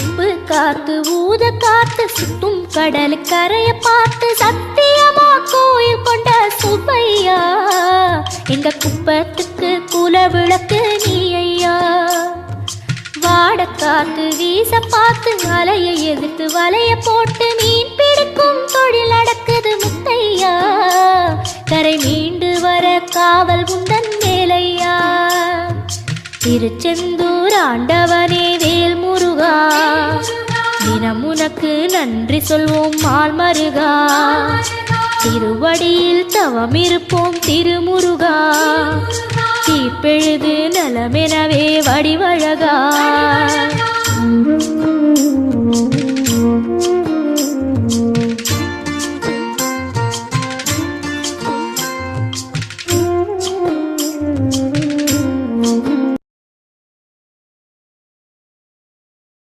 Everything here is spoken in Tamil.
உப்பு காத்து ஊத காத்து சுத்தும் கடல் கரைய பார்த்து சத்தியமா கோயில் கொண்ட சுப்பையா எங்க குப்பத்துக்கு குல விளக்கு நீ ஐயா. வாட காத்து வீச பார்த்து அலைய எதிர்த்து வலைய போட்டு மீன் பிடிக்கும் தொழில் நடக்குது முத்தையா. கரை மீண்டு வர காவல் உந்தன் வேலையா. திருச்செந்தூர் ஆண்டவனே வேல் முருகா தினம் உனக்கு நன்றி சொல்வோம் மால் மருகா. திருவடியில் தவம் இருப்போம் திருமுருகா. தீப்பெழுது நலமெனவே வடிவழகா.